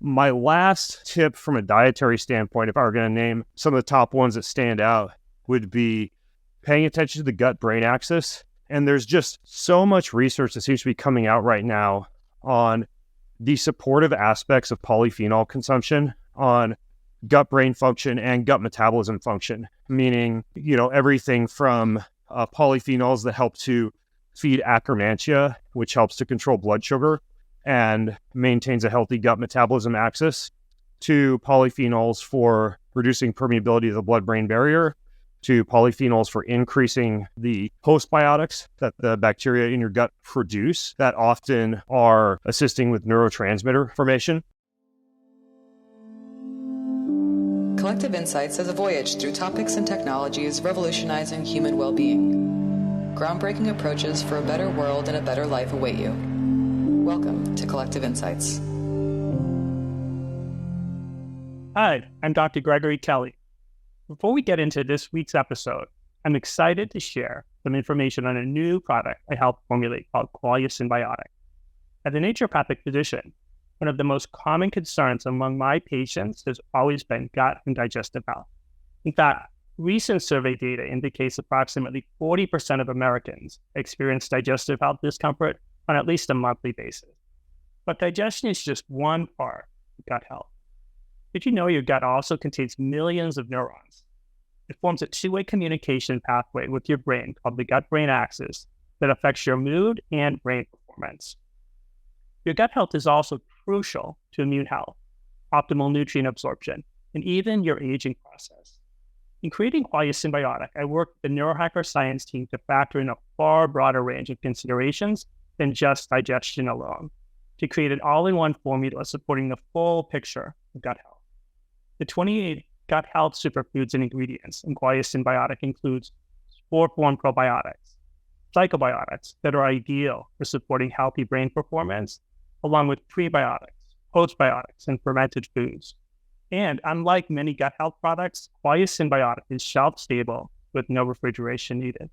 My last tip from a dietary standpoint, if I were going to name some of the top ones that stand out, would be paying attention to the gut-brain axis. And there's just so much research that seems to be coming out right now on the supportive aspects of polyphenol consumption on gut-brain function and gut metabolism function, meaning, everything from polyphenols that help to feed akkermansia, which helps to control blood sugar and maintains a healthy gut metabolism axis, to polyphenols for reducing permeability of the blood-brain barrier, to polyphenols for increasing the postbiotics that the bacteria in your gut produce that often are assisting with neurotransmitter formation. Collective Insights is a voyage through topics and technologies revolutionizing human well-being. Groundbreaking approaches for a better world and a better life await you. Welcome to Collective Insights. Hi, I'm Dr. Gregory Kelly. Before we get into this week's episode, I'm excited to share some information on a new product I helped formulate called Qualia Symbiotic. As a naturopathic physician, one of the most common concerns among my patients has always been gut and digestive health. In fact, recent survey data indicates approximately 40% of Americans experience digestive health discomfort on at least a monthly basis. But digestion is just one part of gut health. Did you know your gut also contains millions of neurons? It forms a two-way communication pathway with your brain called the gut-brain axis that affects your mood and brain performance. Your gut health is also crucial to immune health, optimal nutrient absorption, and even your aging process. In creating Qualia Symbiotic, I worked with the neurohacker science team to factor in a far broader range of considerations than just digestion alone, to create an all-in-one formula supporting the full picture of gut health. The 28 gut health superfoods and ingredients in Qualia Symbiotic includes spore-form probiotics, psychobiotics that are ideal for supporting healthy brain performance, along with prebiotics, postbiotics, and fermented foods. And unlike many gut health products, Qualia Symbiotic is shelf-stable with no refrigeration needed.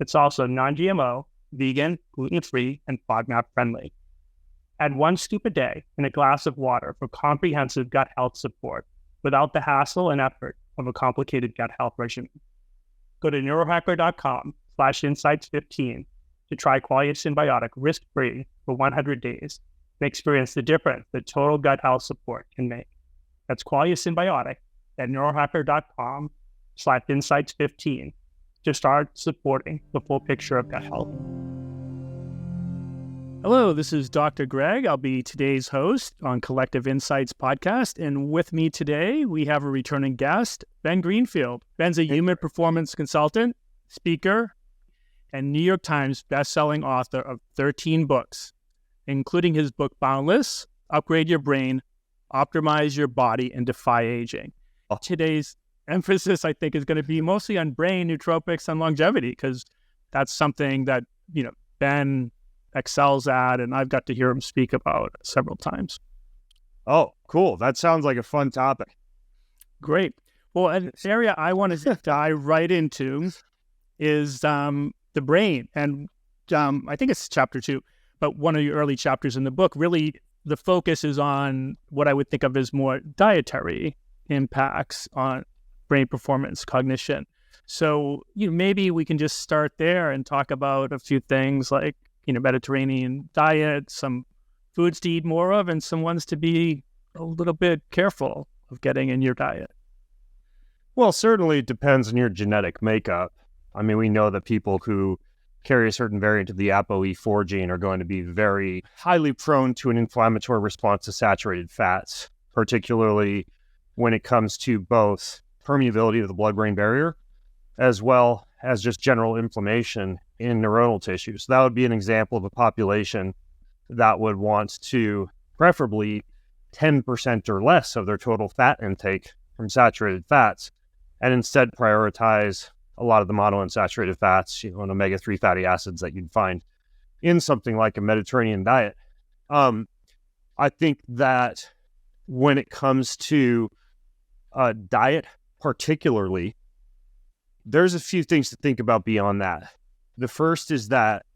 It's also non-GMO, vegan, gluten-free, and FODMAP-friendly. Add 1 scoop a day in a glass of water for comprehensive gut health support without the hassle and effort of a complicated gut health regimen. Go to neurohacker.com/insights15 to try Qualia Symbiotic risk-free for 100 days and experience the difference that total gut health support can make. That's Qualia Symbiotic at neurohacker.com/insights15 to start supporting the full picture of gut health. Hello, this is Dr. Greg. I'll be today's host on Collective Insights podcast. And with me today, we have a returning guest, Ben Greenfield. Ben's a human performance consultant, speaker, and New York Times bestselling author of 13 books, including his book Boundless, Upgrade Your Brain, Optimize Your Body, and Defy Aging. Today's emphasis, I think, is going to be mostly on brain, nootropics, and longevity, because that's something that, Ben excels at, and I've got to hear him speak about several times. Oh, cool. That sounds like a fun topic. Great. Well, an area I want to dive right into is the brain. And I think it's chapter 2, but one of your early chapters in the book, really the focus is on what I would think of as more dietary impacts on brain performance, cognition. So, maybe we can just start there and talk about a few things like, Mediterranean diet, some foods to eat more of, and some ones to be a little bit careful of getting in your diet. Well, certainly it depends on your genetic makeup. I mean, we know that people who carry a certain variant of the ApoE4 gene are going to be very highly prone to an inflammatory response to saturated fats, particularly when it comes to both permeability of the blood-brain barrier as well as just general inflammation in neuronal tissue. So that would be an example of a population that would want to preferably 10% or less of their total fat intake from saturated fats, and instead prioritize a lot of the monounsaturated fats, and omega-3 fatty acids that you'd find in something like a Mediterranean diet. I think that when it comes to diet particularly, there's a few things to think about beyond that. The first is that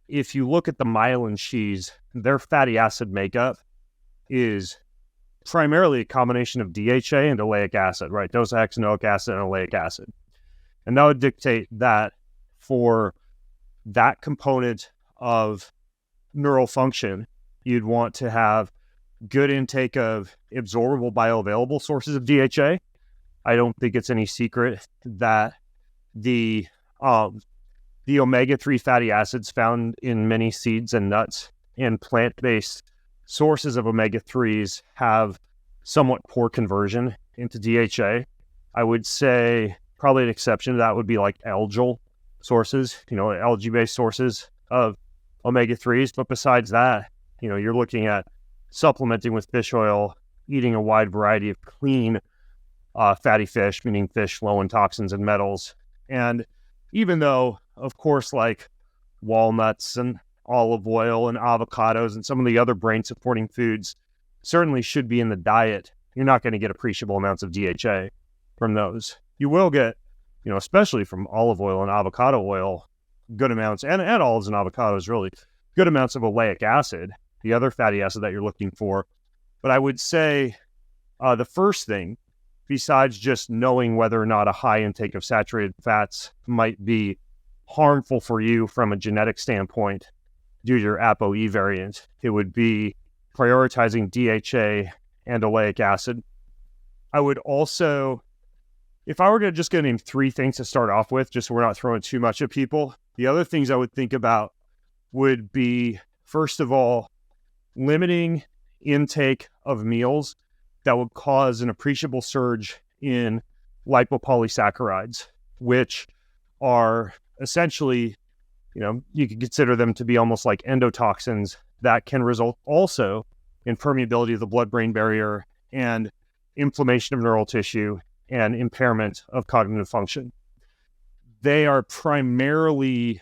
if you look at the myelin sheaths, their fatty acid makeup is primarily a combination of DHA and oleic acid, right? Docosahexaenoic acid and oleic acid. And that would dictate that for that component of neural function, you'd want to have good intake of absorbable bioavailable sources of DHA. I don't think it's any secret that the omega-3 fatty acids found in many seeds and nuts and plant-based sources of omega-3s have somewhat poor conversion into DHA. I would say probably an exception to that would be like algal sources, algae-based sources of omega-3s. But besides that, you're looking at supplementing with fish oil, eating a wide variety of clean fatty fish, meaning fish low in toxins and metals. And even though, of course, like walnuts and olive oil and avocados and some of the other brain-supporting foods certainly should be in the diet, you're not going to get appreciable amounts of DHA from those. You will get, especially from olive oil and avocado oil, good amounts, and olives and avocados, really, good amounts of oleic acid, the other fatty acid that you're looking for. But I would say the first thing, besides just knowing whether or not a high intake of saturated fats might be harmful for you from a genetic standpoint due to your ApoE variant, it would be prioritizing DHA and oleic acid. I would also, if I were to just name three things to start off with, just so we're not throwing too much at people, the other things I would think about would be, first of all, limiting intake of meals that would cause an appreciable surge in lipopolysaccharides, which are essentially, you could consider them to be almost like endotoxins that can result also in permeability of the blood-brain barrier and inflammation of neural tissue and impairment of cognitive function. They are primarily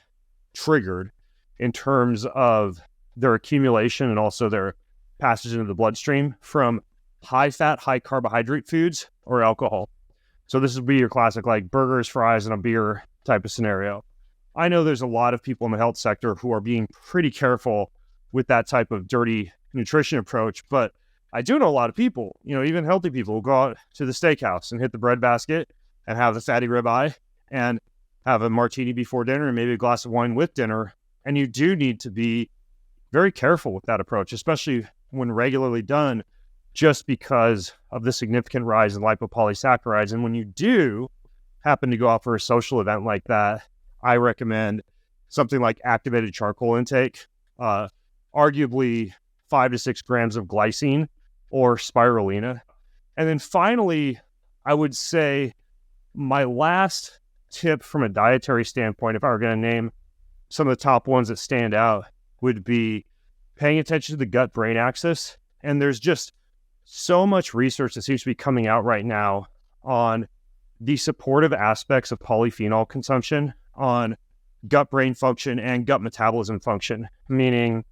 triggered in terms of their accumulation and also their passage into the bloodstream from high-fat, high-carbohydrate foods or alcohol. So this would be your classic like burgers, fries, and a beer type of scenario. I know there's a lot of people in the health sector who are being pretty careful with that type of dirty nutrition approach, but I do know a lot of people, even healthy people, who go out to the steakhouse and hit the bread basket and have the fatty ribeye and have a martini before dinner and maybe a glass of wine with dinner. And you do need to be very careful with that approach, especially when regularly done, just because of the significant rise in lipopolysaccharides. And when you do happen to go out for a social event like that, I recommend something like activated charcoal intake, arguably 5 to 6 grams of glycine or spirulina. And then finally, I would say my last tip from a dietary standpoint, if I were going to name some of the top ones that stand out, would be paying attention to the gut-brain axis. And there's just so much research that seems to be coming out right now on the supportive aspects of polyphenol consumption on gut-brain function and gut metabolism function, meaning,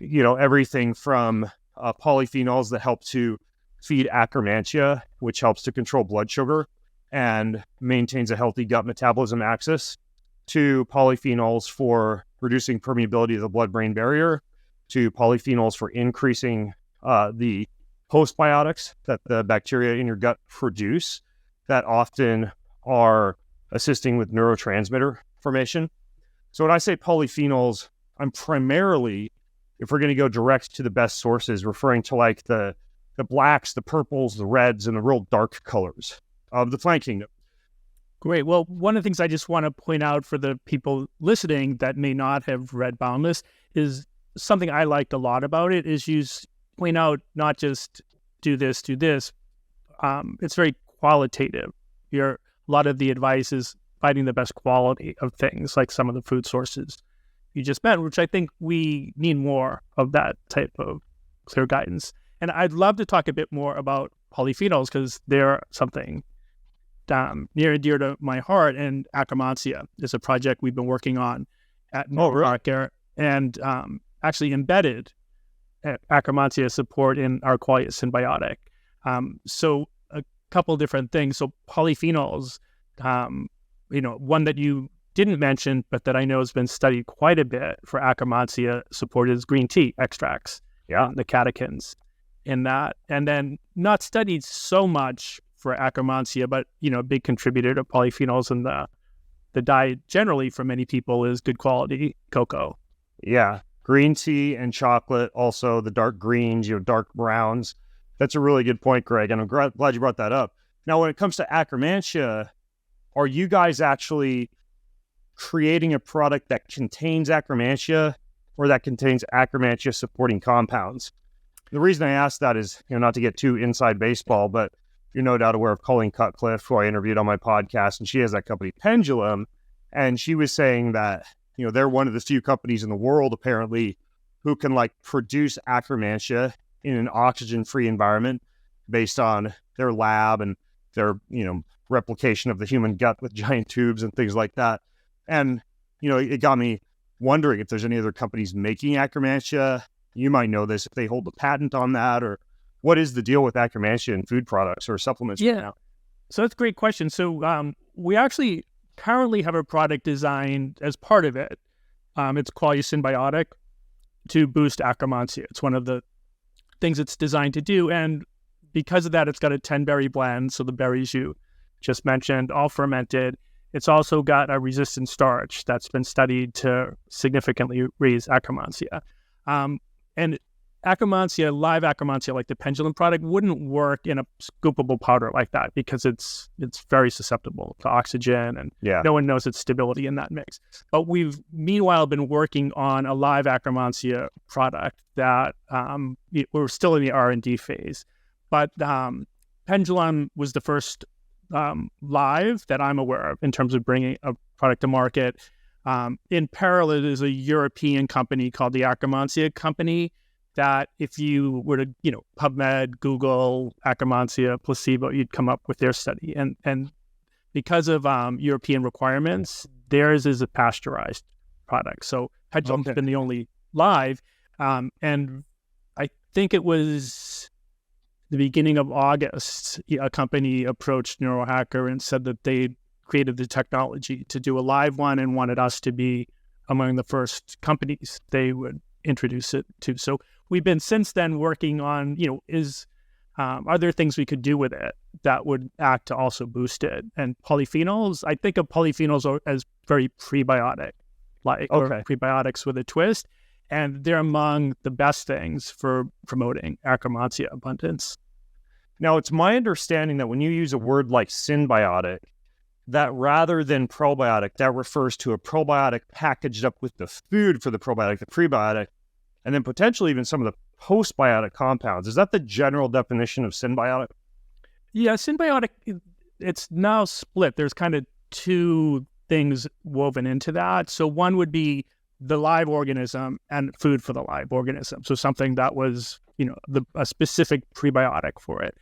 everything from polyphenols that help to feed akkermansia, which helps to control blood sugar and maintains a healthy gut metabolism axis, to polyphenols for reducing permeability of the blood-brain barrier, to polyphenols for increasing the postbiotics that the bacteria in your gut produce that often are assisting with neurotransmitter formation. So when I say polyphenols, I'm primarily, if we're going to go direct to the best sources, referring to like the blacks, the purples, the reds, and the real dark colors of the plant kingdom. Great. Well, one of the things I just want to point out for the people listening that may not have read Boundless is something I liked a lot about it is you point out not just do this. It's very qualitative. A lot of the advice is finding the best quality of things, like some of the food sources you just met, which I think we need more of that type of clear guidance. And I'd love to talk a bit more about polyphenols because they're something near and dear to my heart. And Akkermansia is a project we've been working on at Parker and actually embedded Akkermansia support in our Qualia symbiotic. So a couple different things. So polyphenols, one that you didn't mention, but that I know has been studied quite a bit for Akkermansia support is green tea extracts, the catechins. in that, and then not studied so much for Akkermansia, but a big contributor to polyphenols in the diet generally for many people is good quality cocoa. Yeah, green tea and chocolate, also the dark greens, dark browns. That's a really good point, Greg, and I'm glad you brought that up. Now, when it comes to Akkermansia, are you guys actually creating a product that contains Akkermansia or that contains Akkermansia supporting compounds? The reason I ask that is, not to get too inside baseball, but you're no doubt aware of Colleen Cutcliffe, who I interviewed on my podcast, and she has that company Pendulum, and she was saying that, they're one of the few companies in the world, apparently, who can produce Akkermansia in an oxygen-free environment based on their lab and their, replication of the human gut with giant tubes and things like that. And, it got me wondering if there's any other companies making Akkermansia. You might know this if they hold the patent on that, or what is the deal with Akkermansia in food products or supplements right now? So that's a great question. So we actually currently have a product designed as part of it. It's Qualia Symbiotic to boost Akkermansia. It's one of the things it's designed to do. And because of that, it's got a 10-berry blend. So the berries you just mentioned, all fermented. It's also got a resistant starch that's been studied to significantly raise Akkermansia. And Akkermansia, live Akkermansia, like the Pendulum product, wouldn't work in a scoopable powder like that because it's very susceptible to oxygen, and no one knows its stability in that mix. But we've meanwhile been working on a live Akkermansia product that we're still in the R&D phase. But Pendulum was the first live that I'm aware of in terms of bringing a product to market. In parallel, there's a European company called the Akkermansia Company that if you were to, PubMed, Google, Akkermansia, placebo, you'd come up with their study. And because of European requirements, theirs is a pasteurized product. So Pendulum's been the only live. And I think it was the beginning of August, a company approached Neurohacker and said that they created the technology to do a live one and wanted us to be among the first companies they would introduce it to. So we've been since then working on, are there things we could do with it that would act to also boost it? And polyphenols, I think of polyphenols as very prebiotic, or prebiotics with a twist. And they're among the best things for promoting Akkermansia abundance. Now, it's my understanding that when you use a word like symbiotic, that rather than probiotic, that refers to a probiotic packaged up with the food for the probiotic, the prebiotic, and then potentially even some of the postbiotic compounds. Is that the general definition of symbiotic? Yeah, symbiotic, it's now split. There's kind of two things woven into that. So one would be the live organism and food for the live organism. So something that was, a specific prebiotic for it.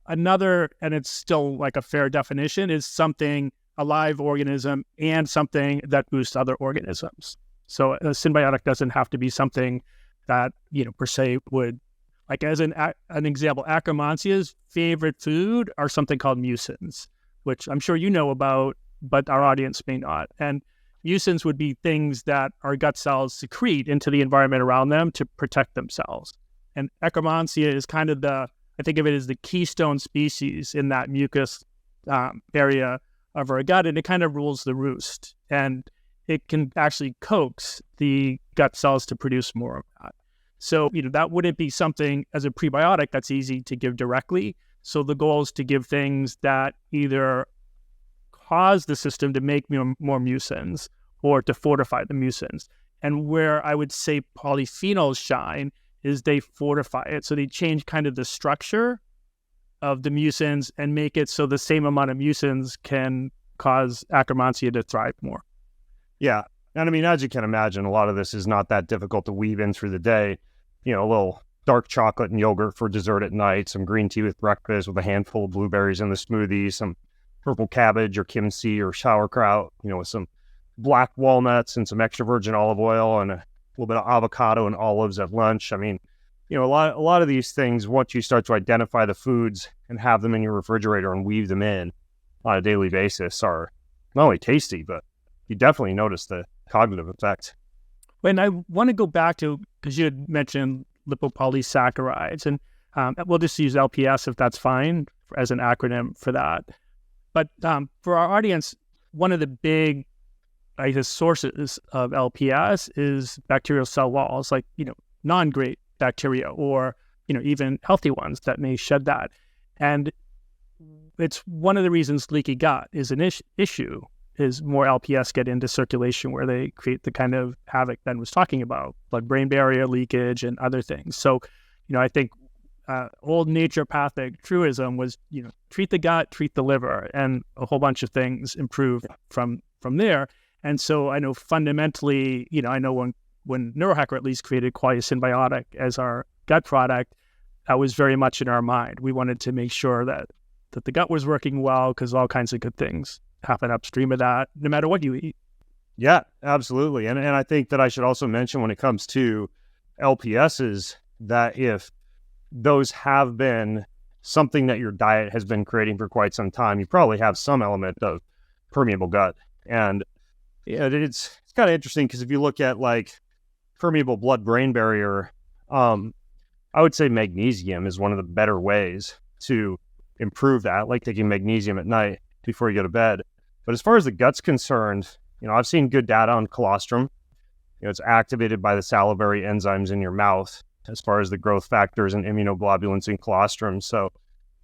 Another, and it's still like a fair definition, is something, a live organism and something that boosts other organisms. So a symbiotic doesn't have to be something that, per se would, like as an example, Akkermansia's favorite food are something called mucins, which I'm sure you know about, but our audience may not. And mucins would be things that our gut cells secrete into the environment around them to protect themselves. And Akkermansia is kind of I think of it as the keystone species in that mucus area of our gut, and it kind of rules the roost. And it can actually coax the gut cells to produce more of that. So, that wouldn't be something as a prebiotic that's easy to give directly. So the goal is to give things that either cause the system to make more mucins or to fortify the mucins. And where I would say polyphenols shine is they fortify it. So they change kind of the structure of the mucins and make it so the same amount of mucins can cause Akkermansia to thrive more. Yeah. And I mean, as you can imagine, a lot of this is not that difficult to weave in through the day. A little dark chocolate and yogurt for dessert at night, some green tea with breakfast with a handful of blueberries in the smoothie, some purple cabbage or kimchi or sauerkraut, with some black walnuts and some extra virgin olive oil and a little bit of avocado and olives at lunch. I mean, a lot of these things, once you start to identify the foods and have them in your refrigerator and weave them in on a daily basis, are not only tasty, but you definitely notice the cognitive effect. And I want to go back to, because you had mentioned lipopolysaccharides, and We'll just use LPS if that's fine as an acronym for that. But for our audience, one of the big, I guess, sources of LPS is bacterial cell walls, like, non-great bacteria or, even healthy ones that may shed that. And it's one of the reasons leaky gut is an issue, is more LPS get into circulation where they create the kind of havoc Ben was talking about, blood-brain barrier leakage and other things. So, I think old naturopathic truism was, treat the gut, treat the liver, and a whole bunch of things improve from there. And so I know fundamentally, I know when Neurohacker at least created Qualia Symbiotic as our gut product, that was very much in our mind. We wanted to make sure that the gut was working well, because all kinds of good things happen upstream of that, no matter what you eat. Yeah, absolutely. And I think that I should also mention when it comes to LPSs that if those have been something that your diet has been creating for quite some time, you probably have some element of permeable gut. And it's kind of interesting because if you look at like permeable blood-brain barrier, I would say magnesium is one of the better ways to improve that, like taking magnesium at night before you go to bed. But as far as the gut's concerned, I've seen good data on colostrum. It's activated by the salivary enzymes in your mouth as far as the growth factors and immunoglobulins in colostrum. So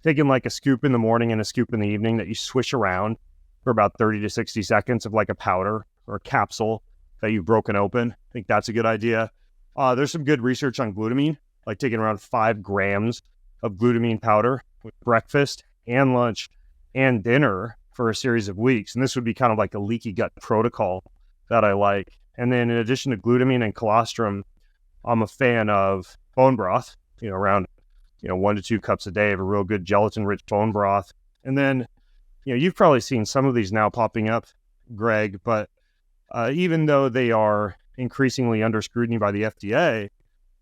taking like a scoop in the morning and a scoop in the evening that you swish around for about 30 to 60 seconds of like a powder or a capsule that you've broken open, I think that's a good idea. There's some good research on glutamine, like taking around 5 grams of glutamine powder with breakfast and lunch and dinner for a series of weeks. And this would be kind of like a leaky gut protocol that I like. And then in addition to glutamine and colostrum, I'm a fan of bone broth, around, 1 to 2 cups a day of a real good gelatin-rich bone broth. And then, you've probably seen some of these now popping up, Greg, but even though they are increasingly under scrutiny by the FDA,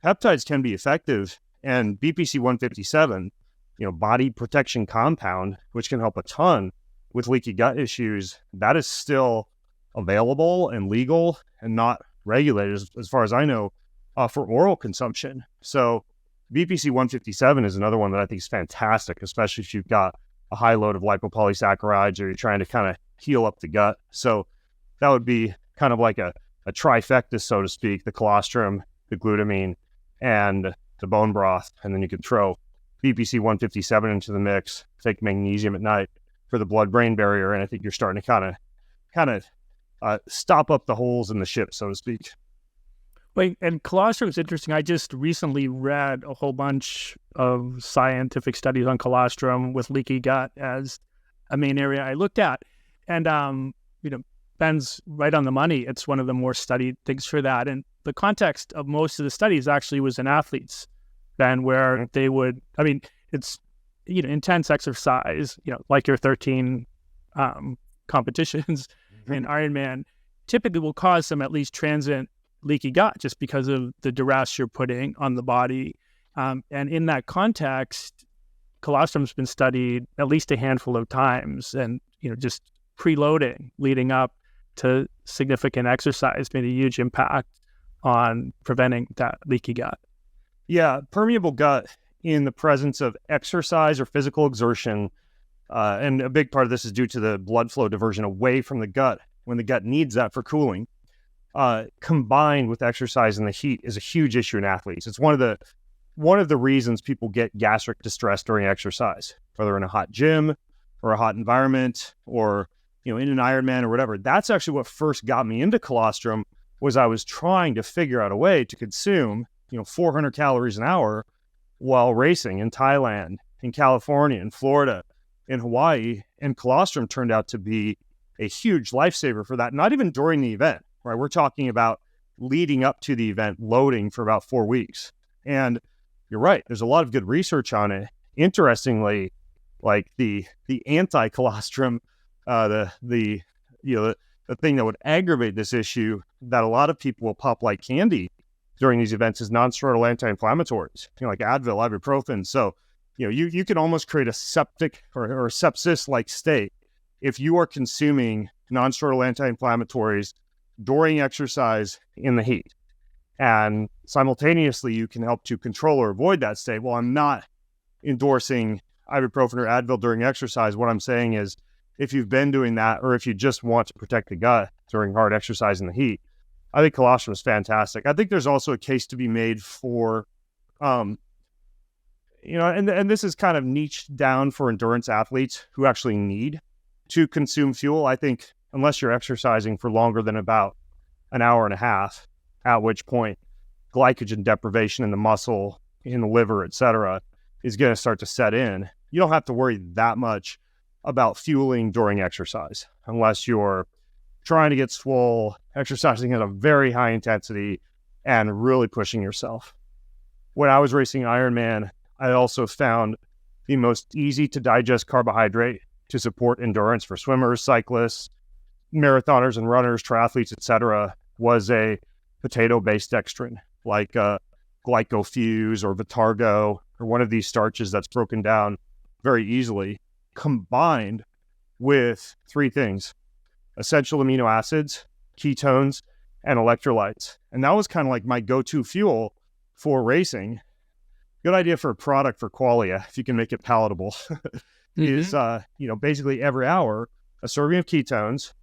peptides can be effective. And BPC 157, body protection compound, which can help a ton with leaky gut issues, that is still available and legal and not regulated, as far as I know, for oral consumption. So BPC 157 is another one that I think is fantastic, especially if you've got a high load of lipopolysaccharides or you're trying to kind of heal up the gut. So that would be kind of like a trifecta, so to speak, the colostrum, the glutamine, and the bone broth. And then you could throw BPC 157 into the mix, take magnesium at night for the blood-brain barrier. And I think you're starting to kind of stop up the holes in the ship, so to speak. Wait, and colostrum is interesting. I just recently read a whole bunch of scientific studies on colostrum with leaky gut as a main area I looked at. And, Ben's right on the money. It's one of the more studied things for that. And the context of most of the studies actually was in athletes, Ben, where they would, it's, intense exercise, like your 13 competitions in Ironman, typically will cause some at least transient leaky gut just because of the duress you're putting on the body. And in that context, colostrum's been studied at least a handful of times, and, just preloading leading up to significant exercise made a huge impact on preventing that leaky gut. Yeah, permeable gut in the presence of exercise or physical exertion, and a big part of this is due to the blood flow diversion away from the gut when the gut needs that for cooling, combined with exercise and the heat is a huge issue in athletes. It's one of the reasons people get gastric distress during exercise, whether in a hot gym or a hot environment or in an Ironman or whatever. That's actually what first got me into colostrum, was I was trying to figure out a way to consume 400 calories an hour while racing in Thailand, in California, in Florida, in Hawaii, and colostrum turned out to be a huge lifesaver for that. Not even during the event, right? We're talking about leading up to the event, loading for about 4 weeks. And you're right, there's a lot of good research on it. Interestingly, like the anti-colostrum, the thing that would aggravate this issue that a lot of people will pop like candy during these events is non-steroidal anti-inflammatories, like Advil, ibuprofen. So, you can almost create a septic or sepsis-like state if you are consuming non-steroidal anti-inflammatories during exercise in the heat. And simultaneously, you can help to control or avoid that state. Well, I'm not endorsing ibuprofen or Advil during exercise. What I'm saying is, if you've been doing that, or if you just want to protect the gut during hard exercise in the heat, I think colostrum is fantastic. I think there's also a case to be made for, and this is kind of niched down for endurance athletes who actually need to consume fuel. I think unless you're exercising for longer than about an hour and a half, at which point glycogen deprivation in the muscle, in the liver, etc., is going to start to set in. You don't have to worry that much about fueling during exercise unless you're trying to get swole, exercising at a very high intensity, and really pushing yourself. When I was racing Ironman, I also found the most easy to digest carbohydrate to support endurance for swimmers, cyclists, marathoners and runners, triathletes, etc., was a potato-based dextrin like Glycofuse or Vitargo, or one of these starches that's broken down very easily, combined with three things: essential amino acids, ketones, and electrolytes. And that was kind of like my go-to fuel for racing. Good idea for a product for Qualia, if you can make it palatable, is, basically every hour, a serving of ketones,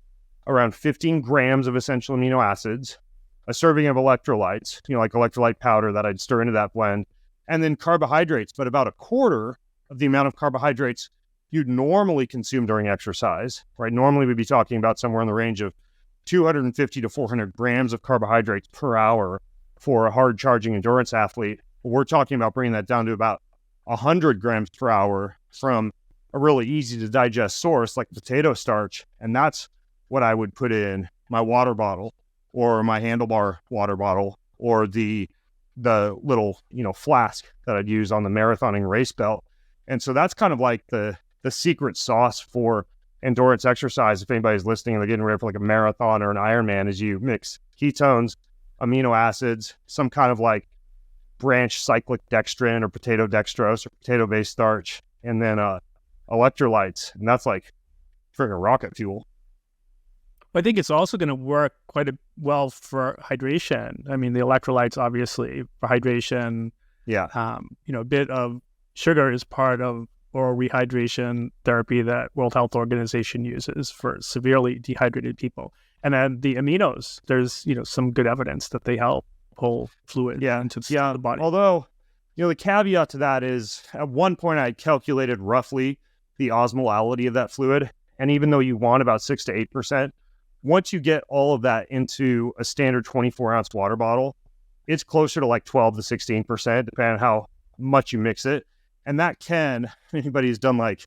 around 15 grams of essential amino acids, a serving of electrolytes, like electrolyte powder that I'd stir into that blend, and then carbohydrates, but about a quarter of the amount of carbohydrates you'd normally consume during exercise, right? Normally we'd be talking about somewhere in the range of 250 to 400 grams of carbohydrates per hour for a hard charging endurance athlete. We're talking about bringing that down to about 100 grams per hour from a really easy to digest source like potato starch. And that's what I would put in my water bottle, or my handlebar water bottle, or the little, flask that I'd use on the marathoning race belt. And so that's kind of like the secret sauce for endurance exercise. If anybody's listening and they're getting ready for like a marathon or an Ironman, is you mix ketones, amino acids, some kind of like branch cyclic dextrin or potato dextrose or potato-based starch, and then electrolytes. And that's like freaking rocket fuel. I think it's also going to work quite well for hydration. I mean, the electrolytes, obviously, for hydration. Yeah. A bit of sugar is part of oral rehydration therapy that World Health Organization uses for severely dehydrated people. And then the aminos, there's, some good evidence that they help pull fluid into the body. Although, the caveat to that is, at one point I calculated roughly the osmolality of that fluid. And even though you want about 6 to 8%, once you get all of that into a standard 24-ounce water bottle, it's closer to like 12 to 16%, depending on how much you mix it. And that can, anybody who's done like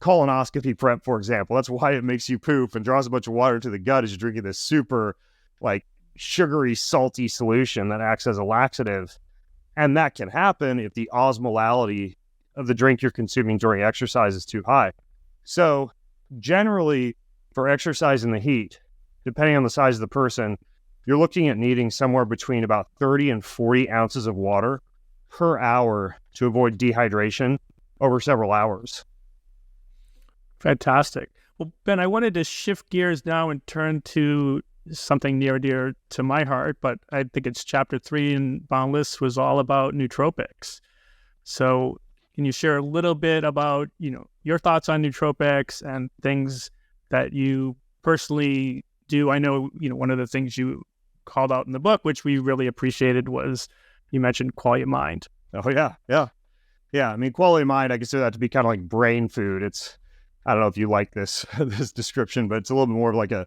colonoscopy prep, for example, that's why it makes you poop and draws a bunch of water into the gut, as you're drinking this super like sugary, salty solution that acts as a laxative. And that can happen if the osmolality of the drink you're consuming during exercise is too high. So generally, for exercise in the heat, depending on the size of the person, you're looking at needing somewhere between about 30 and 40 ounces of water per hour to avoid dehydration over several hours. Fantastic. Well, Ben, I wanted to shift gears now and turn to something near and dear to my heart, but I think it's chapter 3 in Boundless was all about nootropics. So can you share a little bit about, your thoughts on nootropics and things that you personally do? I know, one of the things you called out in the book, which we really appreciated, was you mentioned Qualia Mind. Oh, yeah. I mean, Qualia Mind, I consider that to be kind of like brain food. It's, I don't know if you like this description, but it's a little bit more of like a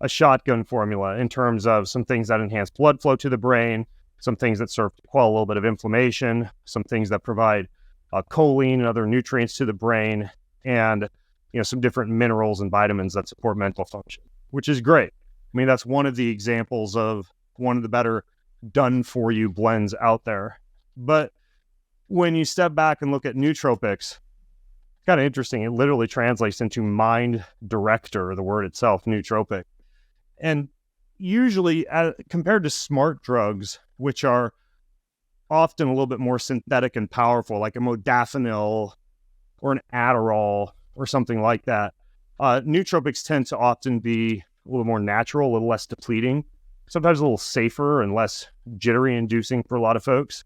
shotgun formula in terms of some things that enhance blood flow to the brain, some things that serve to quell a little bit of inflammation, some things that provide choline and other nutrients to the brain, and some different minerals and vitamins that support mental function, which is great. I mean, that's one of the examples of one of the better done-for-you blends out there. But when you step back and look at nootropics, it's kind of interesting. It literally translates into mind director, the word itself, nootropic. And usually, compared to smart drugs, which are often a little bit more synthetic and powerful, like a modafinil or an Adderall or something like that, nootropics tend to often be a little more natural, a little less depleting, sometimes a little safer and less jittery inducing for a lot of folks.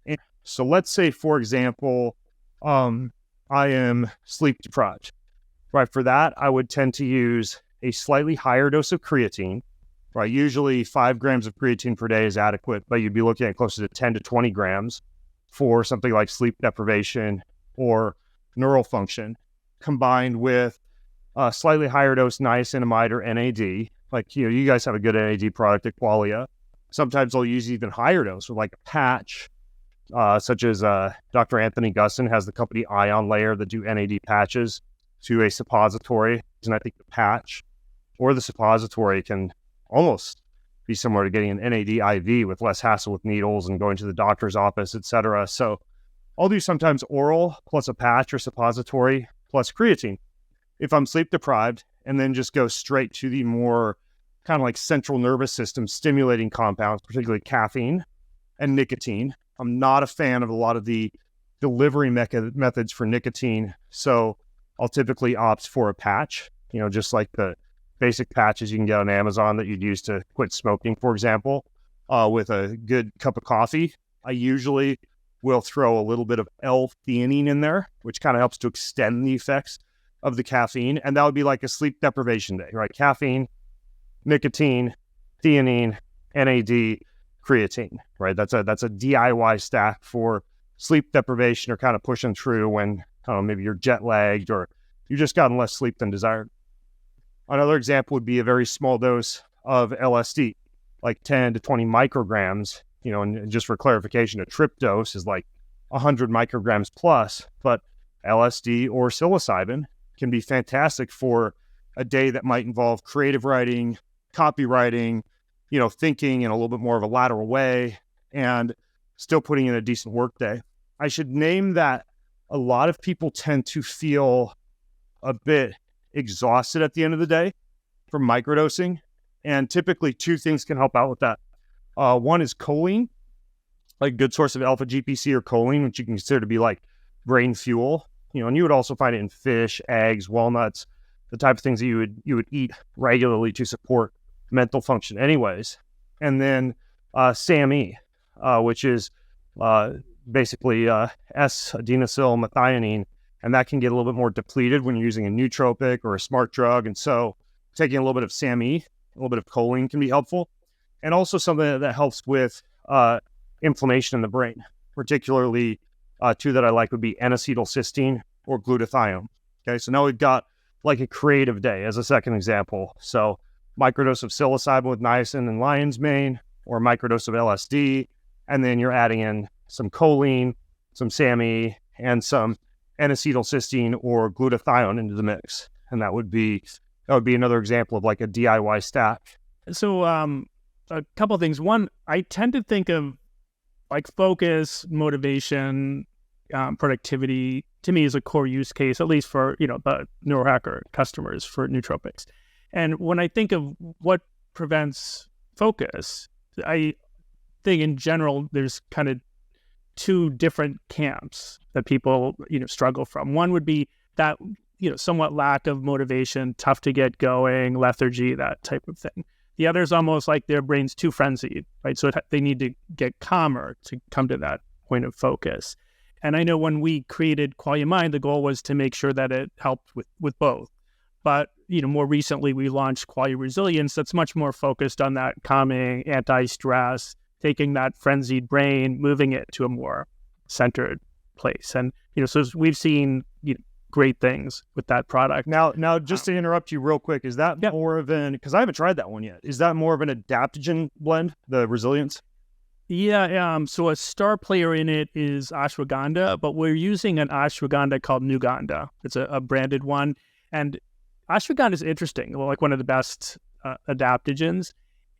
And so let's say, for example, I am sleep deprived. Right, for that, I would tend to use a slightly higher dose of creatine. Right, usually 5 grams of creatine per day is adequate, but you'd be looking at closer to 10 to 20 grams for something like sleep deprivation or neural function, combined with a slightly higher dose niacinamide or NAD. Like, you guys have a good NAD product at Qualia. Sometimes they'll use even higher dose or like a patch, such as Dr. Anthony Gusson has the company Ion Layer that do NAD patches to a suppository. And I think the patch or the suppository can almost be similar to getting an NAD IV with less hassle with needles and going to the doctor's office, etc. So I'll do sometimes oral plus a patch or suppository plus creatine if I'm sleep deprived, and then just go straight to the more kind of like central nervous system stimulating compounds, particularly caffeine and nicotine. I'm not a fan of a lot of the delivery methods for nicotine, so I'll typically opt for a patch, just like the basic patches you can get on Amazon that you'd use to quit smoking, for example, with a good cup of coffee. I usually will throw a little bit of L-theanine in there, which kind of helps to extend the effects of the caffeine. And that would be like a sleep deprivation day, right? Caffeine, nicotine, theanine, NAD, creatine, right? That's a DIY stack for sleep deprivation or kind of pushing through when maybe you're jet lagged or you've just gotten less sleep than desired. Another example would be a very small dose of LSD, like 10 to 20 micrograms, and just for clarification, a trip dose is like 100 micrograms plus, but LSD or psilocybin can be fantastic for a day that might involve creative writing, copywriting, thinking in a little bit more of a lateral way and still putting in a decent work day. I should name that a lot of people tend to feel a bit exhausted at the end of the day from microdosing. And typically 2 things can help out with that. One is choline, like a good source of alpha GPC or choline, which you can consider to be like brain fuel. And you would also find it in fish, eggs, walnuts, the type of things that you would eat regularly to support mental function anyways. And then SAMe, which is basically S-adenosylmethionine, and that can get a little bit more depleted when you're using a nootropic or a smart drug. And so taking a little bit of SAMe, a little bit of choline can be helpful. And also something that helps with inflammation in the brain, particularly 2 that I like would be N-acetylcysteine or glutathione. Okay, so now we've got like a creative day as a second example. So microdose of psilocybin with niacin and lion's mane, or a microdose of LSD, and then you're adding in some choline, some SAMe, and some N-acetylcysteine or glutathione into the mix. And that would be another example of like a DIY stack. So a couple of things. One, I tend to think of like focus, motivation, productivity, to me is a core use case, at least for, the neurohacker customers for nootropics. And when I think of what prevents focus, I think in general, there's kind of 2 different camps that people, struggle from. One would be that, somewhat lack of motivation, tough to get going, lethargy, that type of thing. The other is almost like their brain's too frenzied, right? So they need to get calmer to come to that point of focus. And I know when we created Qualia Mind, the goal was to make sure that it helped with both. But, more recently we launched Qualia Resilience that's much more focused on that calming, anti-stress, taking that frenzied brain, moving it to a more centered place. And, so we've seen, great things with that product. Now, just to interrupt you real quick, is that more of because I haven't tried that one yet. Is that more of an adaptogen blend, the Resilience? Yeah. So a star player in it is ashwagandha, but we're using an ashwagandha called Nuganda. It's a branded one. And ashwagandha is interesting, like one of the best adaptogens.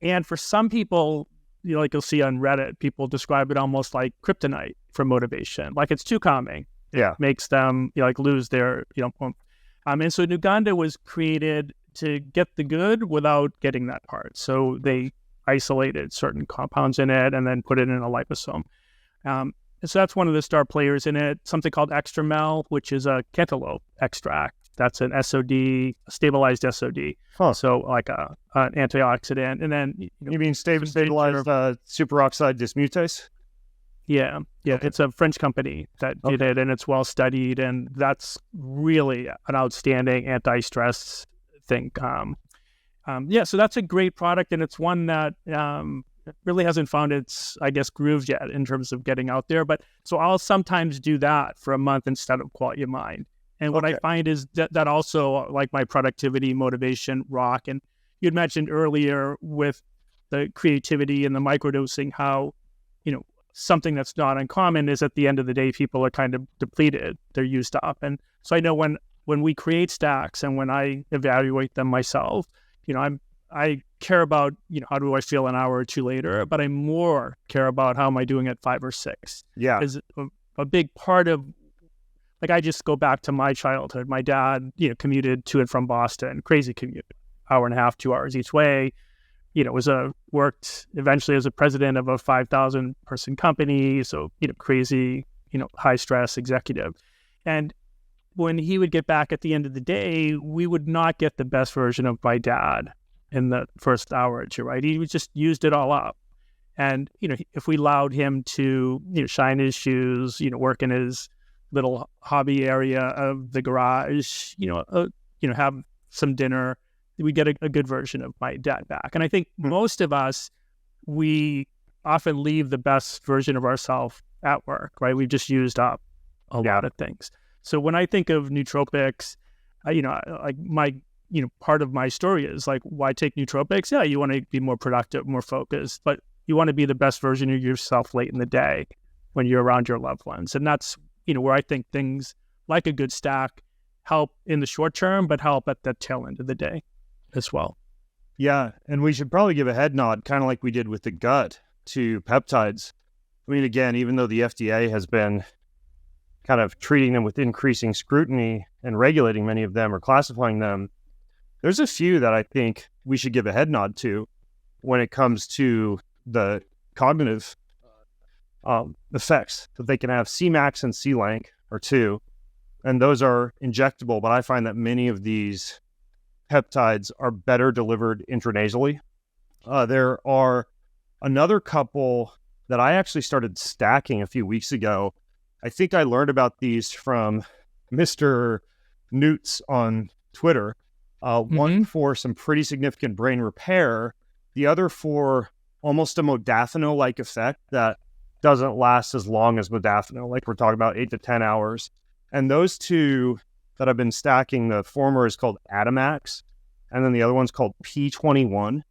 And for some people, like you'll see on Reddit, people describe it almost like kryptonite for motivation. Like it's too calming. Yeah. Makes them lose their, and so Nuganda was created to get the good without getting that part. So they isolated certain compounds in it and then put it in a liposome. So that's one of the star players in it. Something called Extramel, which is a cantaloupe extract. That's an SOD, a stabilized SOD. Huh. So like an antioxidant. And then you mean stabilized superoxide dismutase? Yeah. Okay. It's a French company that did it, and it's well studied, and that's really an outstanding anti-stress thing. So that's a great product, and it's one that really hasn't found its, I guess, groove yet in terms of getting out there. But so I'll sometimes do that for a month instead of Qualia Mind. And what I find is that also, like, my productivity, motivation rock. And you'd mentioned earlier with the creativity and the microdosing, how, something that's not uncommon is at the end of the day, people are kind of depleted. They're used up. And so I know when we create stacks and when I evaluate them myself, I care about, how do I feel an hour or two later, but I more care about how am I doing at 5 or 6. Yeah. Is a big part of, like, I just go back to my childhood. My dad, commuted to and from Boston, crazy commute, hour and a half, 2 hours each way. Worked eventually as a president of a 5,000 person company. So, crazy, high stress executive. And when he would get back at the end of the day, we would not get the best version of my dad in the first hour or two, right? He was just used it all up. And, if we allowed him to, shine his shoes, work in his little hobby area of the garage, have some dinner, we get a good version of my dad back. And I think most of us, we often leave the best version of ourselves at work, right? We've just used up a lot of things. So when I think of nootropics, part of my story is like, why take nootropics? Yeah, you want to be more productive, more focused, but you want to be the best version of yourself late in the day when you're around your loved ones. And that's, where I think things like a good stack help in the short term, but help at the tail end of the day as well. Yeah. And we should probably give a head nod, kind of like we did with the gut, to peptides. I mean, again, even though the FDA has been kind of treating them with increasing scrutiny and regulating many of them or classifying them, there's a few that I think we should give a head nod to when it comes to the cognitive effects that they can have. Cmax and C-Lank are two, and those are injectable, but I find that many of these peptides are better delivered intranasally. There are another couple that I actually started stacking a few weeks ago. I think I learned about these from Mr. Newts on Twitter. One for some pretty significant brain repair, the other for almost a modafinil-like effect that doesn't last as long as modafinil, like we're talking about 8 to 10 hours. And those two that I've been stacking, the former is called Atomax, and then the other one's called P21.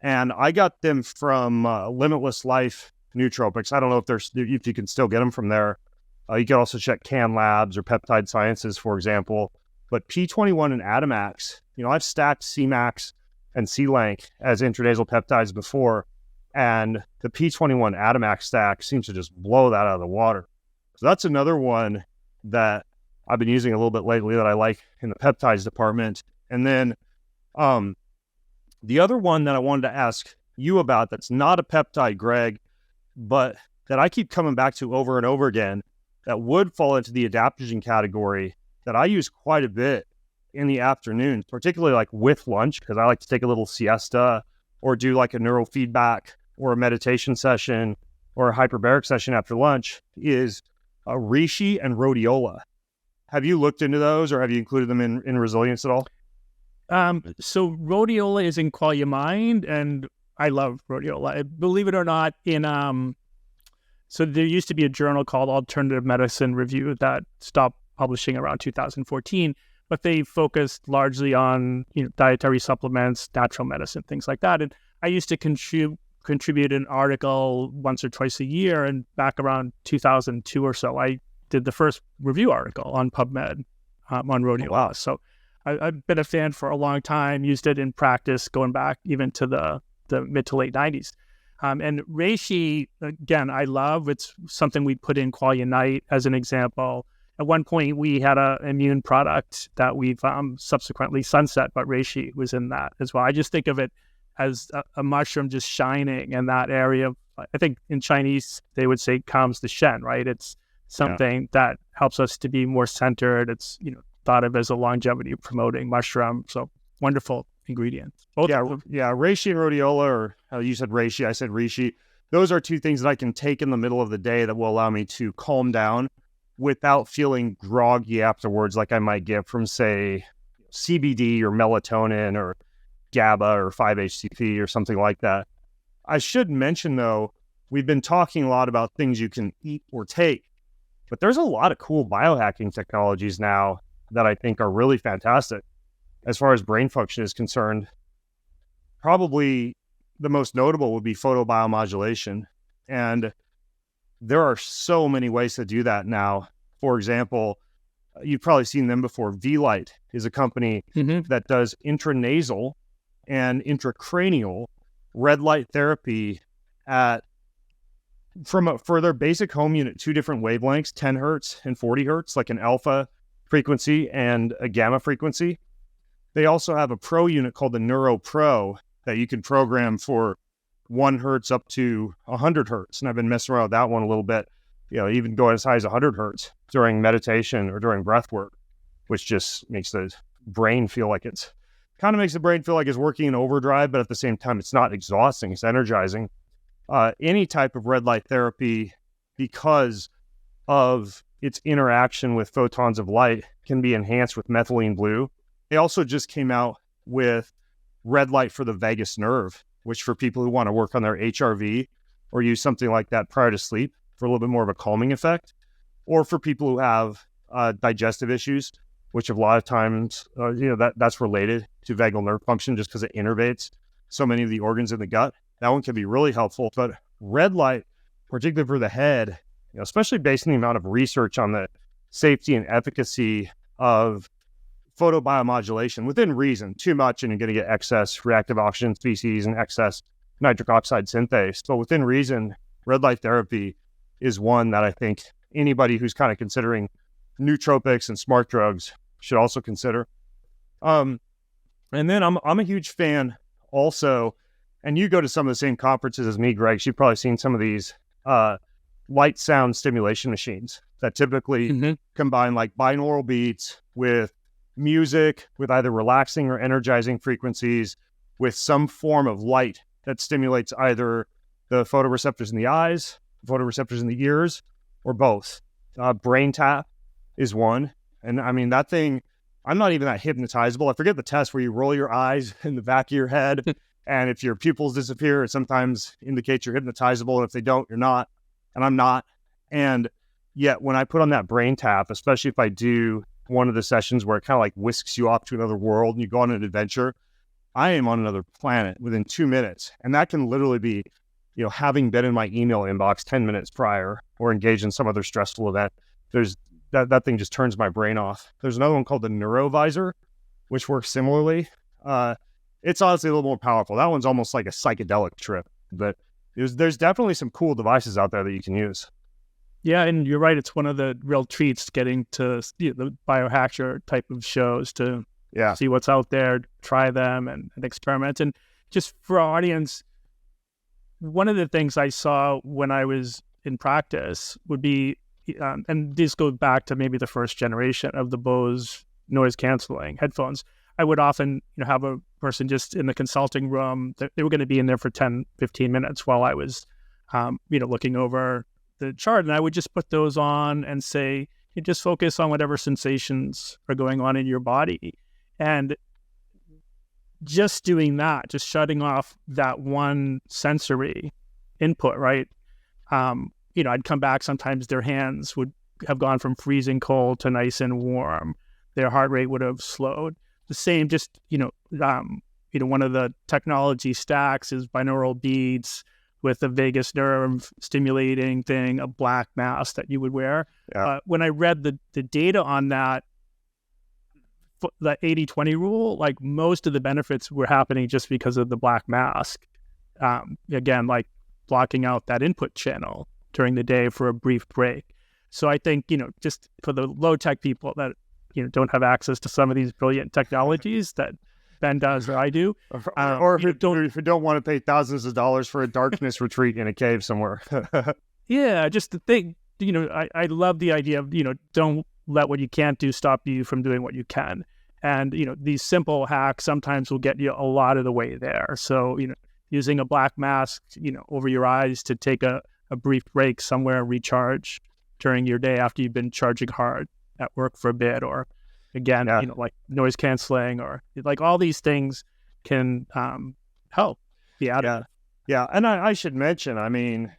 And I got them from Limitless Life Nootropics. I don't know if you can still get them from there. You can also check Can Labs or Peptide Sciences, for example. But P21 and Atomax, I've stacked Cmax and C-Lank as intranasal peptides before, and the P21 Atomax stack seems to just blow that out of the water. So that's another one that I've been using a little bit lately that I like in the peptides department. And then the other one that I wanted to ask you about that's not a peptide, Greg, but that I keep coming back to over and over again, that would fall into the adaptogen category, that I use quite a bit in the afternoon, particularly like with lunch, because I like to take a little siesta or do like a neurofeedback or a meditation session or a hyperbaric session after lunch, is reishi and rhodiola. Have you looked into those, or have you included them in resilience at all? So rhodiola is in Qualia Mind, and I love rhodiola. Believe it or not, so there used to be a journal called Alternative Medicine Review that stopped publishing around 2014, but they focused largely on dietary supplements, natural medicine, things like that. And I used to contribute an article once or twice a year, and back around 2002 or so, I did the first review article on PubMed on rhodiola. Oh, wow. So I've been a fan for a long time, used it in practice going back even to the mid to late 90s. And reishi, again, I love. It's something we put in Qualia Night as an example. At one point, we had an immune product that we've subsequently sunset, but reishi was in that as well. I just think of it as a mushroom just shining in that area. I think in Chinese, they would say calms the shen, right? It's something that helps us to be more centered. It's, thought of as a longevity promoting mushroom. So wonderful ingredients. Yeah, reishi and rhodiola, or you said reishi, I said reishi. those are two things that I can take in the middle of the day that will allow me to calm down without feeling groggy afterwards, like I might get from, say, CBD or melatonin or GABA or 5-HTP or something like that. I should mention, though, we've been talking a lot about things you can eat or take, but there's a lot of cool biohacking technologies now that I think are really fantastic as far as brain function is concerned. Probably the most notable would be photobiomodulation. And there are so many ways to do that now. For example, you've probably seen them before. V-Light is a company that does intranasal and intracranial red light therapy for their basic home unit, 2 different wavelengths, 10 hertz and 40 hertz, like an alpha frequency and a gamma frequency. They also have a pro unit called the Neuro Pro that you can program for 1 hertz up to 100 hertz. And I've been messing around with that one a little bit, even going as high as 100 hertz during meditation or during breath work, which just makes the brain feel like it's working in overdrive, but at the same time, it's not exhausting, it's energizing. Any type of red light therapy, because of its interaction with photons of light, can be enhanced with methylene blue. They also just came out with red light for the vagus nerve, which for people who want to work on their HRV or use something like that prior to sleep for a little bit more of a calming effect, or for people who have digestive issues, which a lot of times, that's related to vagal nerve function just because it innervates so many of the organs in the gut. That one can be really helpful. But red light, particularly for the head, especially based on the amount of research on the safety and efficacy of photobiomodulation within reason. Too much and you're going to get excess reactive oxygen species and excess nitric oxide synthase. But within reason, red light therapy is one that I think anybody who's kind of considering nootropics and smart drugs should also consider. And then I'm a huge fan also, and you go to some of the same conferences as me, Greg. You've probably seen some of these light sound stimulation machines that typically combine like binaural beats with music, with either relaxing or energizing frequencies, with some form of light that stimulates either the photoreceptors in the eyes, photoreceptors in the ears, or both. Brain tap is one. And I mean, that thing, I'm not even that hypnotizable. I forget the test where you roll your eyes in the back of your head. And if your pupils disappear, it sometimes indicates you're hypnotizable. And if they don't, you're not. And I'm not. And yet when I put on that brain tap, especially if I do one of the sessions where it kind of like whisks you off to another world and you go on an adventure, I am on another planet within 2 minutes. And that can literally be, having been in my email inbox 10 minutes prior or engaged in some other stressful event. That thing just turns my brain off. There's another one called the Neurovisor, which works similarly. It's honestly a little more powerful. That one's almost like a psychedelic trip, but there's definitely some cool devices out there that you can use. Yeah, and you're right. It's one of the real treats getting to the biohacker type of shows to see what's out there, try them and experiment. And just for our audience, one of the things I saw when I was in practice would be, and this goes back to maybe the first generation of the Bose noise canceling headphones. I would often have a person just in the consulting room. They were going to be in there for 10, 15 minutes while I was, looking over the chart. And I would just put those on and say, you just focus on whatever sensations are going on in your body. And just doing that, just shutting off that one sensory input, right? I'd come back, sometimes their hands would have gone from freezing cold to nice and warm. Their heart rate would have slowed. The same, just, one of the technology stacks is binaural beats with the vagus nerve stimulating thing, a black mask that you would wear. Yeah. When I read the data on that, the 80-20 rule, like most of the benefits were happening just because of the black mask. Again, like blocking out that input channel during the day for a brief break. So I think, just for the low tech people that, don't have access to some of these brilliant technologies that Ben does or I do. Or if you don't want to pay thousands of dollars for a darkness retreat in a cave somewhere. Yeah, just the thing, I love the idea of, don't let what you can't do stop you from doing what you can. And, these simple hacks sometimes will get you a lot of the way there. So, using a black mask, over your eyes to take a brief break somewhere and recharge during your day after you've been charging hard at work for a bit, or again, like noise canceling, or like all these things can help the additive. Yeah. And I should mention, I mean,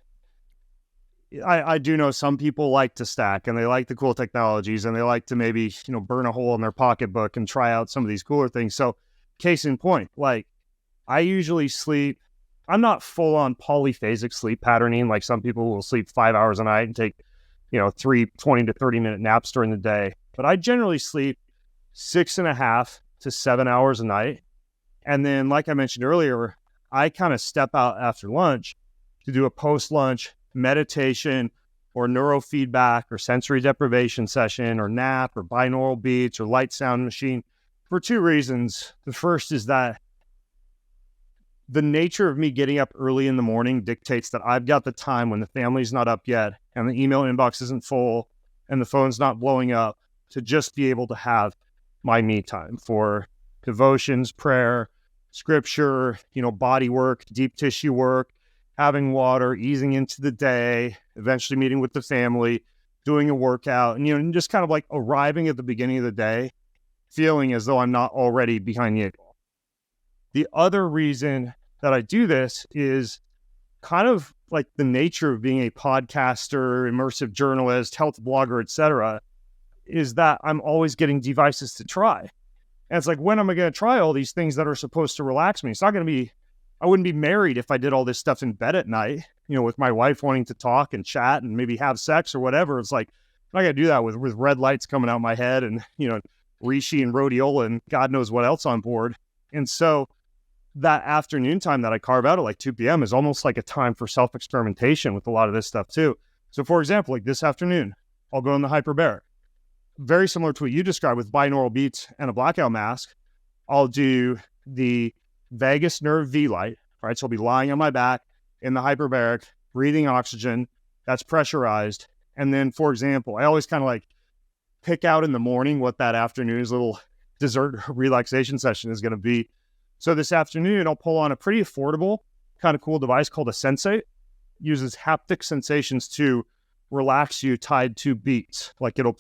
I do know some people like to stack and they like the cool technologies and they like to maybe, burn a hole in their pocketbook and try out some of these cooler things. So case in point, like I usually sleep, I'm not full on polyphasic sleep patterning. Like some people will sleep 5 hours a night and take, 3 20 to 30 minute naps during the day. But I generally sleep 6.5 to 7 hours a night. And then, like I mentioned earlier, I kind of step out after lunch to do a post-lunch meditation or neurofeedback or sensory deprivation session or nap or binaural beats or light sound machine for two reasons. The first is that the nature of me getting up early in the morning dictates that I've got the time when the family's not up yet and the email inbox isn't full and the phone's not blowing up to just be able to have my me time for devotions, prayer, scripture, body work, deep tissue work, having water, easing into the day, eventually meeting with the family, doing a workout, and just kind of like arriving at the beginning of the day, feeling as though I'm not already behind the eight ball. The other reason that I do this is kind of like the nature of being a podcaster, immersive journalist, health blogger, etc., is that I'm always getting devices to try. And it's like, when am I going to try all these things that are supposed to relax me? It's not going to be, I wouldn't be married if I did all this stuff in bed at night, with my wife wanting to talk and chat and maybe have sex or whatever. It's like, I'm not going to do that with red lights coming out my head and, reishi and rhodiola and God knows what else on board. And so that afternoon time that I carve out at like 2 p.m. is almost like a time for self-experimentation with a lot of this stuff too. So for example, like this afternoon, I'll go in the hyperbaric. Very similar to what you described with binaural beats and a blackout mask. I'll do the vagus nerve V light, right? So I'll be lying on my back in the hyperbaric, breathing oxygen that's pressurized. And then, for example, I always kind of like pick out in the morning what that afternoon's little dessert relaxation session is going to be. So this afternoon, I'll pull on a pretty affordable, kind of cool device called a Sensate. It uses haptic sensations to relax you tied to beats. Like it'll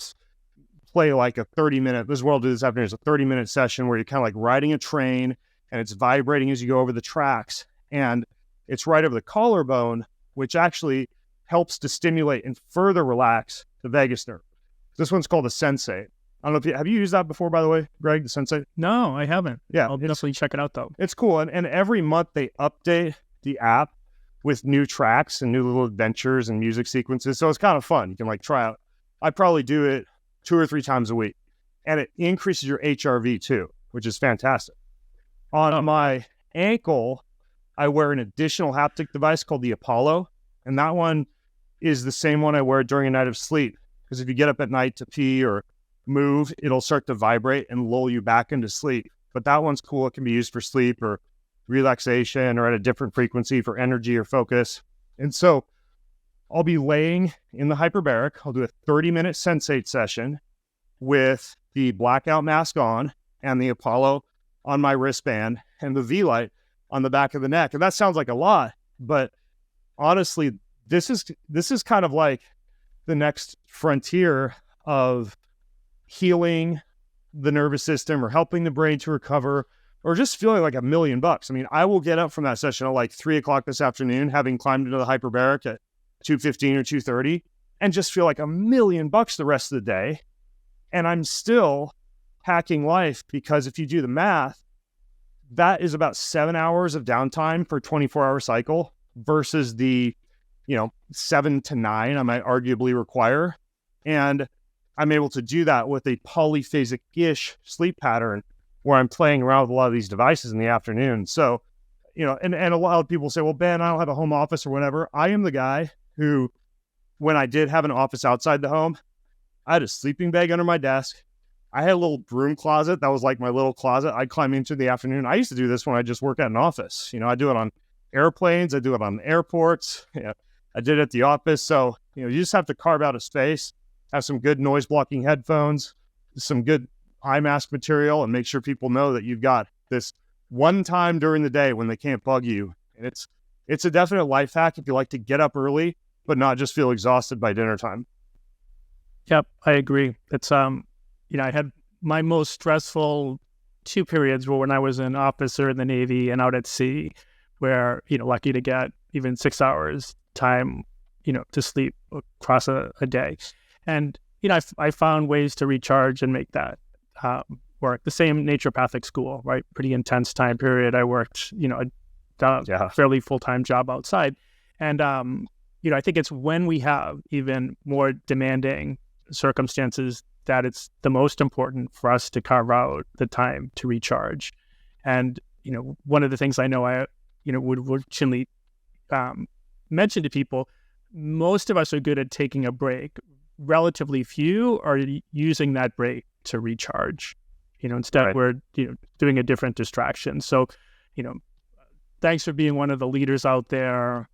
play like a 30-minute, this is what I'll do this afternoon, is a 30-minute session where you're kind of like riding a train and it's vibrating as you go over the tracks. And it's right over the collarbone, which actually helps to stimulate and further relax the vagus nerve. This one's called a Sensate. I don't know if have you used that before, by the way, Greg, the Sensate? No, I haven't. Yeah. I'll definitely check it out though. It's cool. And every month they update the app with new tracks and new little adventures and music sequences. So it's kind of fun. You can like try out. I probably do it 2 or 3 times a week. And it increases your HRV too, which is fantastic. On my ankle, I wear an additional haptic device called the Apollo. And that one is the same one I wear during a night of sleep. Because if you get up at night to pee or move, it'll start to vibrate and lull you back into sleep. But that one's cool. It can be used for sleep or relaxation or at a different frequency for energy or focus. And so I'll be laying in the hyperbaric. I'll do a 30-minute Sensate session with the blackout mask on and the Apollo on my wristband and the V-light on the back of the neck. And that sounds like a lot, but honestly, this is kind of like the next frontier of healing the nervous system or helping the brain to recover or just feeling like $1 million. I mean, I will get up from that session at like 3:00 this afternoon, having climbed into the hyperbaric at 2:15 or 2:30 and just feel like $1 million the rest of the day. And I'm still hacking life because if you do the math, that is about 7 hours of downtime per 24-hour cycle versus the, 7 to 9 I might arguably require. And I'm able to do that with a polyphasic-ish sleep pattern where I'm playing around with a lot of these devices in the afternoon. So, and a lot of people say, well, Ben, I don't have a home office or whatever. I am the guy who, when I did have an office outside the home, I had a sleeping bag under my desk. I had a little broom closet that was like my little closet. I'd climb into in the afternoon. I used to do this when I just work at an office. I do it on airplanes. I do it on airports. I did it at the office. So, you just have to carve out a space, have some good noise blocking headphones, some good eye mask material, and make sure people know that you've got this one time during the day when they can't bug you And it's a definite life hack if you like to get up early, but not just feel exhausted by dinner time. Yep, I agree. It's I had my most stressful 2 periods were when I was an officer in the Navy and out at sea, where lucky to get even 6 hours time, to sleep across a day, and I found ways to recharge and make that work. The same naturopathic school, right? Pretty intense time period. I worked, a fairly full-time job outside, and I think it's when we have even more demanding circumstances that it's the most important for us to carve out the time to recharge. And, one of the things I know I, would routinely mention to people, most of us are good at taking a break. Relatively few are using that break to recharge. Instead Right. we're, doing a different distraction. So, thanks for being one of the leaders out there,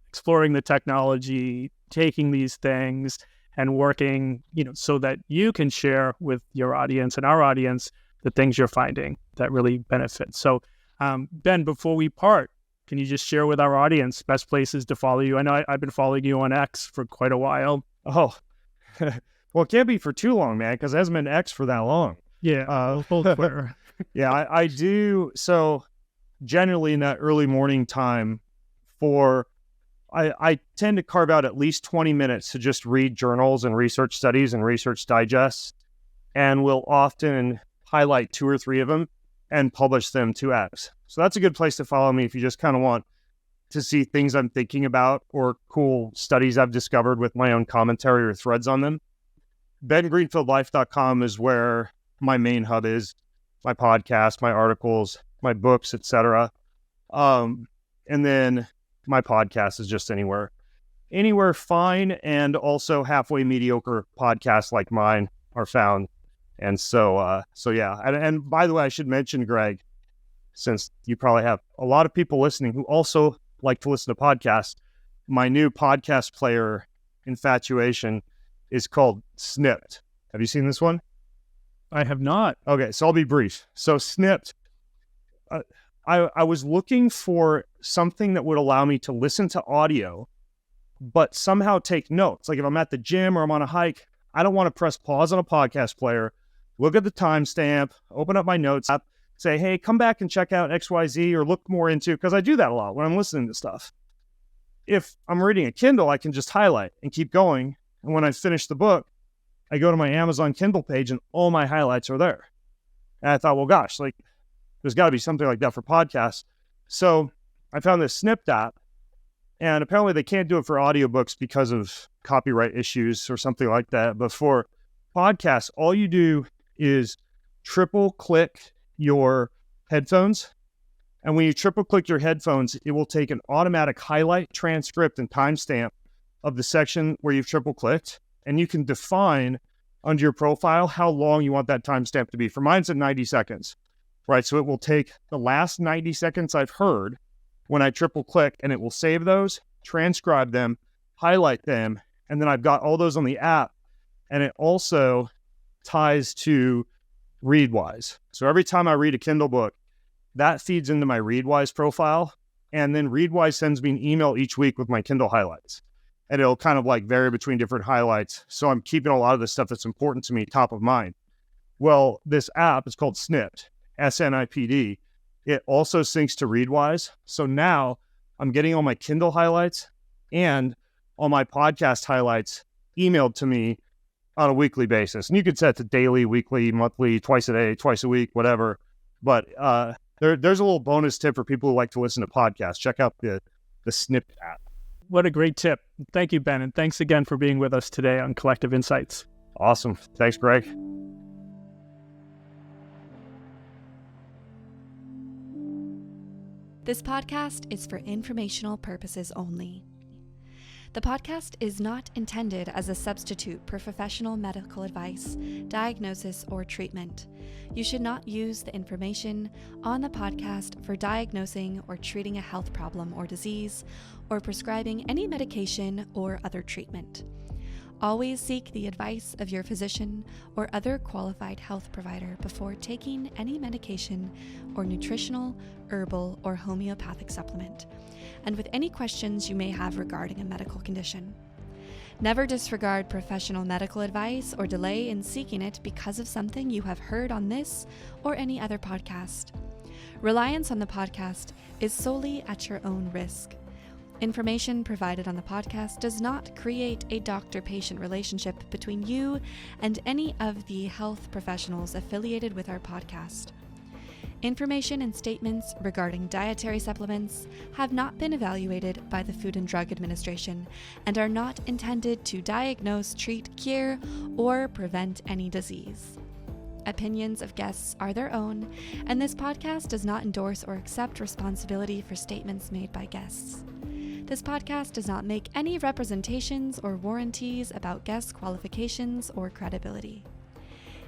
exploring the technology, taking these things and working, so that you can share with your audience and our audience the things you're finding that really benefit. So, Ben, before we part, can you just share with our audience best places to follow you? I know I've been following you on X for quite a while. Oh, well, it can't be for too long, man, because it hasn't been X for that long. Yeah, full Twitter. Yeah, I do. So generally in that early morning time I tend to carve out at least 20 minutes to just read journals and research studies and research digests, and will often highlight 2 or 3 of them and publish them to X. So that's a good place to follow me if you just kind of want to see things I'm thinking about or cool studies I've discovered with my own commentary or threads on them. BenGreenfieldLife.com is where my main hub is, my podcast, my articles, my books, etc. And then my podcast is just anywhere fine. And also halfway mediocre podcasts like mine are found. And so yeah. And by the way, I should mention, Greg, since you probably have a lot of people listening who also like to listen to podcasts, my new podcast player infatuation is called Snipped. Have you seen this one? I have not. Okay, so I'll be brief. So Snipped, I was looking for something that would allow me to listen to audio, but somehow take notes. Like if I'm at the gym or I'm on a hike, I don't want to press pause on a podcast player, look at the timestamp, open up my notes app, say, hey, come back and check out XYZ or look more into, because I do that a lot when I'm listening to stuff. If I'm reading a Kindle, I can just highlight and keep going. And when I finish the book, I go to my Amazon Kindle page and all my highlights are there. And I thought, well, gosh, like there's got to be something like that for podcasts. So I found this Snipped app, and apparently they can't do it for audiobooks because of copyright issues or something like that. But for podcasts, all you do is triple click your headphones. And when you triple click your headphones, it will take an automatic highlight, transcript, and timestamp of the section where you've triple clicked. And you can define under your profile how long you want that timestamp to be. For mine's at 90 seconds, right? So it will take the last 90 seconds I've heard when I triple click, and it will save those, transcribe them, highlight them, and then I've got all those on the app. And it also ties to Readwise. So every time I read a Kindle book, that feeds into my Readwise profile, and then Readwise sends me an email each week with my Kindle highlights. And it'll kind of like vary between different highlights. So I'm keeping a lot of the stuff that's important to me top of mind. Well, this app is called Snipped, SNIPD. It also syncs to Readwise. So now I'm getting all my Kindle highlights and all my podcast highlights emailed to me on a weekly basis. And you could set to daily, weekly, monthly, twice a day, twice a week, whatever. But there's a little bonus tip for people who like to listen to podcasts. Check out the Snipped app. What a great tip. Thank you, Ben. And thanks again for being with us today on Collective Insights. Awesome. Thanks, Greg. This podcast is for informational purposes only. The podcast is not intended as a substitute for professional medical advice, diagnosis, or treatment. You should not use the information on the podcast for diagnosing or treating a health problem or disease, or prescribing any medication or other treatment. Always seek the advice of your physician or other qualified health provider before taking any medication or nutritional, herbal, or homeopathic supplement, and with any questions you may have regarding a medical condition. Never disregard professional medical advice or delay in seeking it because of something you have heard on this or any other podcast. Reliance on the podcast is solely at your own risk. Information provided on the podcast does not create a doctor-patient relationship between you and any of the health professionals affiliated with our podcast. Information and statements regarding dietary supplements have not been evaluated by the Food and Drug Administration and are not intended to diagnose, treat, cure, or prevent any disease. Opinions of guests are their own, and this podcast does not endorse or accept responsibility for statements made by guests. This podcast does not make any representations or warranties about guests' qualifications or credibility.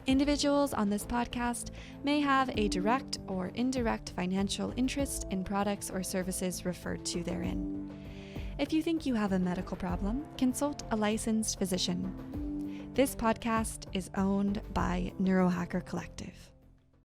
Individuals on this podcast may have a direct or indirect financial interest in products or services referred to therein. If you think you have a medical problem, consult a licensed physician. This podcast is owned by Neurohacker Collective.